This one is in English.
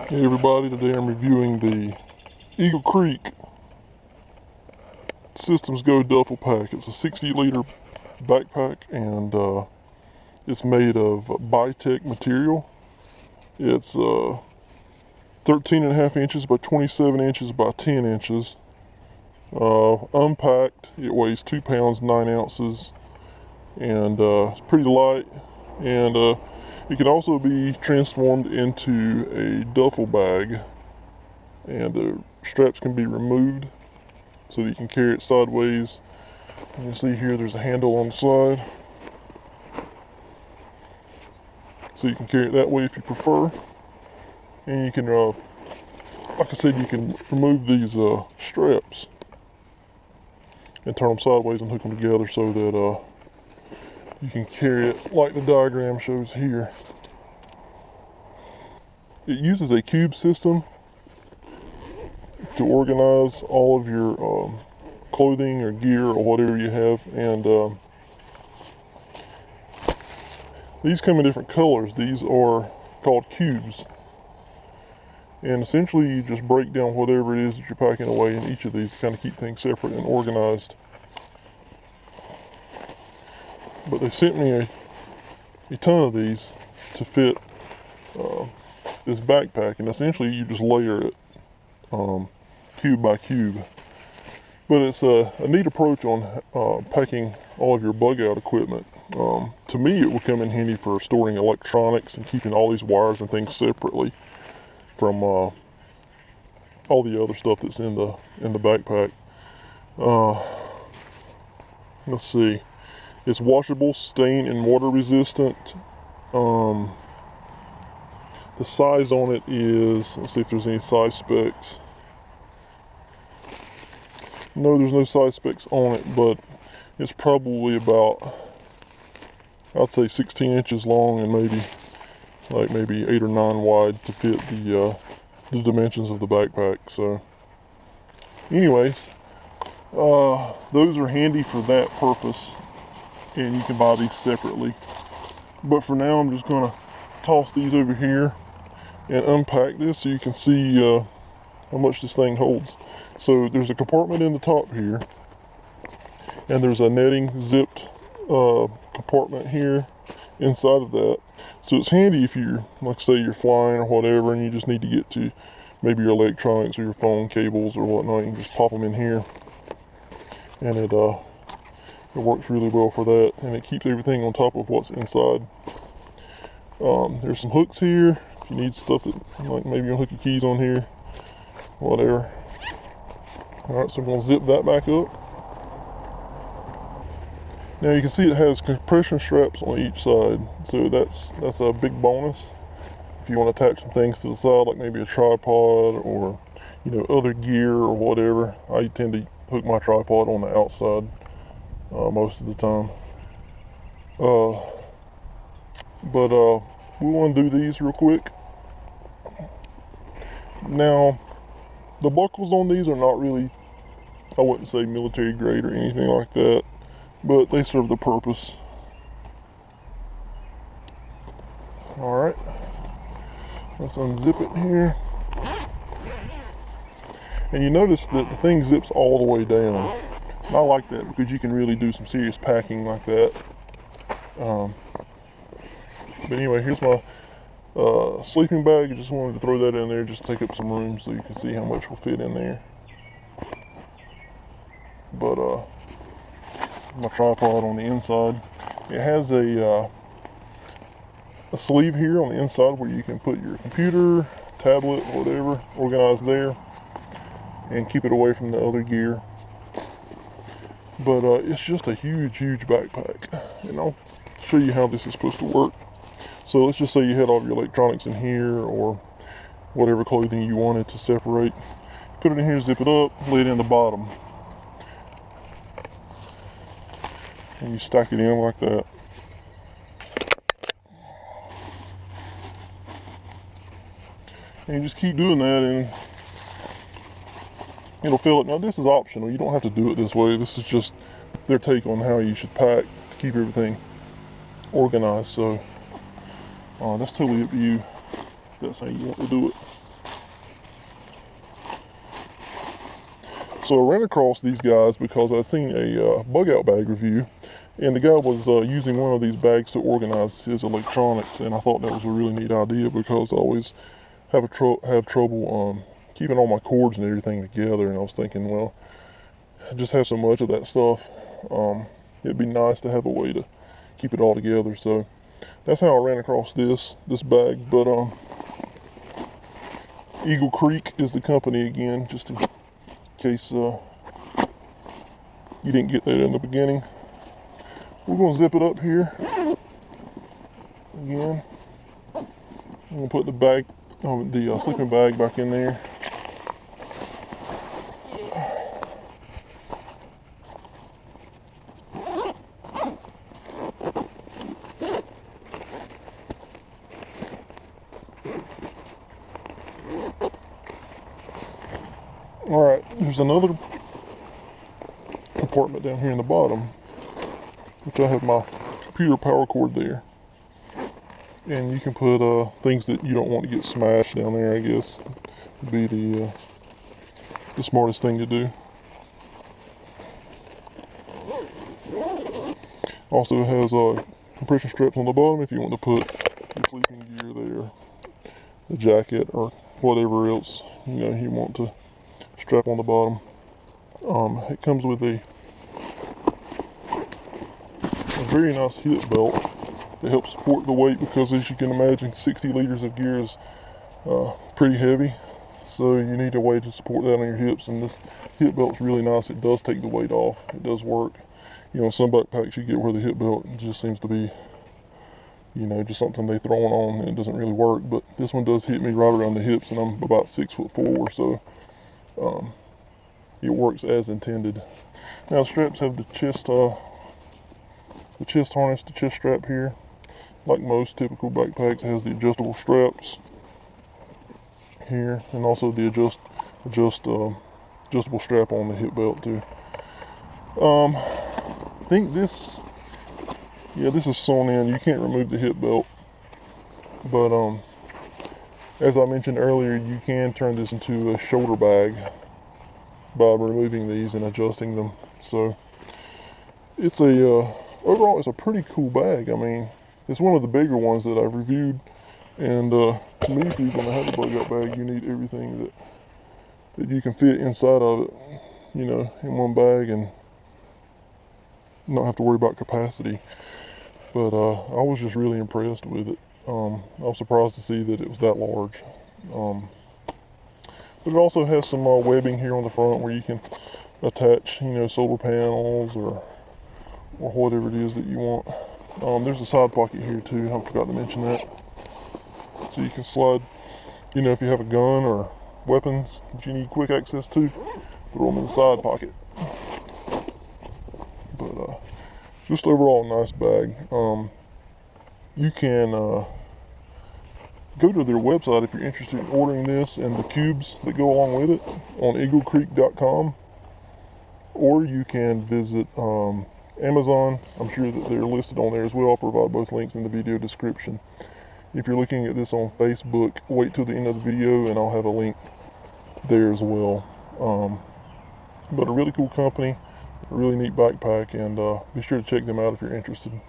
Hey everybody, today I'm reviewing the Eagle Creek Systems Go Duffel Pack. It's a 60-liter backpack and it's made of Bitech material. It's 13.5 inches by 27 inches by 10 inches. Unpacked, it weighs 2 pounds 9 ounces and it's pretty light, and it can also be transformed into a duffel bag, and the straps can be removed so that you can carry it sideways. You can see here there's a handle on the side, so you can carry it that way if you prefer. And you can, like I said, you can remove these straps and turn them sideways and hook them together so that you can carry it like the diagram shows here. It uses a cube system to organize all of your clothing or gear or whatever you have, and these come in different colors. These are called cubes, and essentially you just break down whatever it is that you're packing away in each of these to kind of keep things separate and organized. But they sent me a ton of these to fit this backpack, and essentially you just layer it cube by cube. But it's a neat approach on packing all of your bug out equipment. To me, it will come in handy for storing electronics and keeping all these wires and things separately from all the other stuff that's in the backpack. Let's see. It's washable, stain, and water resistant. The size on it is, let's see if there's any size specs. No, there's no size specs on it, but it's probably about, I'd say 16 inches long and maybe 8 or 9 wide to fit the dimensions of the backpack. So anyways, those are handy for that purpose, and you can buy these separately. But for now, I'm just gonna toss these over here and unpack this so you can see how much this thing holds. So there's a compartment in the top here, and there's a netting zipped compartment here inside of that. So it's handy if you're, like say you're flying or whatever, and you just need to get to maybe your electronics or your phone cables or whatnot. You can just pop them in here, and it works really well for that, and it keeps everything on top of what's inside. There's some hooks here if you need stuff that, like maybe you'll hook your keys on here, whatever. Alright, so I'm going to zip that back up. Now you can see it has compression straps on each side, so that's a big bonus if you want to attach some things to the side, like maybe a tripod or other gear or whatever. I tend to hook my tripod on the outside most of the time. But we want to do these real quick. Now, the buckles on these are not really, I wouldn't say military grade or anything like that, but they serve the purpose. Alright, let's unzip it here. And you notice that the thing zips all the way down. And I like that because you can really do some serious packing like that. But anyway, here's my sleeping bag. I just wanted to throw that in there just to take up some room so you can see how much will fit in there. But my tripod on the inside, it has a sleeve here on the inside where you can put your computer, tablet, whatever, organized there, and keep it away from the other gear. But it's just a huge backpack, and I'll show you how this is supposed to work. So let's just say you had all of your electronics in here, or whatever clothing you wanted to separate. Put it in here, zip it up, lay it in the bottom, and you stack it in like that. And you just keep doing that, and it'll fill it. Now this is optional, you don't have to do it this way. This is just their take on how you should pack to keep everything organized. So that's totally up to you. That's how you want to do it. So I ran across these guys because I'd seen a bug out bag review, and the guy was using one of these bags to organize his electronics, and I thought that was a really neat idea because I always have trouble keeping all my cords and everything together, and I was thinking, well, I just have so much of that stuff. It'd be nice to have a way to keep it all together. So that's how I ran across this bag. But Eagle Creek is the company again, just in case you didn't get that in the beginning. We're going to zip it up here again. I'm going to put the sleeping bag back in there. Alright, there's another compartment down here in the bottom, which I have my computer power cord there. And you can put things that you don't want to get smashed down there, I guess, would be the smartest thing to do. Also has compression straps on the bottom if you want to put your sleeping gear there, the jacket, or whatever else you want to strap on the bottom. It comes with a very nice hip belt that helps support the weight, because as you can imagine, 60 liters of gear is pretty heavy, so you need a way to support that on your hips, and this hip belt's really nice. It does take the weight off. It does work. Some backpacks you get where the hip belt just seems to be just something they throw on and it doesn't really work, but this one does hit me right around the hips, and I'm about 6'4", so it works as intended. Now the straps have the chest harness, the chest strap here. Like most typical backpacks, it has the adjustable straps here, and also the adjustable strap on the hip belt too. I think this is sewn in. You can't remove the hip belt, but as I mentioned earlier, you can turn this into a shoulder bag by removing these and adjusting them. So it's overall it's a pretty cool bag. I mean, it's one of the bigger ones that I've reviewed, and to me, if you're gonna have a bug out bag, you need everything that you can fit inside of it, in one bag, and not have to worry about capacity. But I was just really impressed with it. I was surprised to see that it was that large. But it also has some webbing here on the front where you can attach, solar panels or whatever it is that you want. There's a side pocket here too. I forgot to mention that. So you can slide, if you have a gun or weapons that you need quick access to, throw them in the side pocket. But just overall a nice bag. You can go to their website if you're interested in ordering this and the cubes that go along with it on eaglecreek.com, or you can visit Amazon. I'm sure that they're listed on there as well. I'll provide both links in the video description. If you're looking at this on Facebook, wait till the end of the video and I'll have a link there as well. But a really cool company, a really neat backpack, and be sure to check them out if you're interested.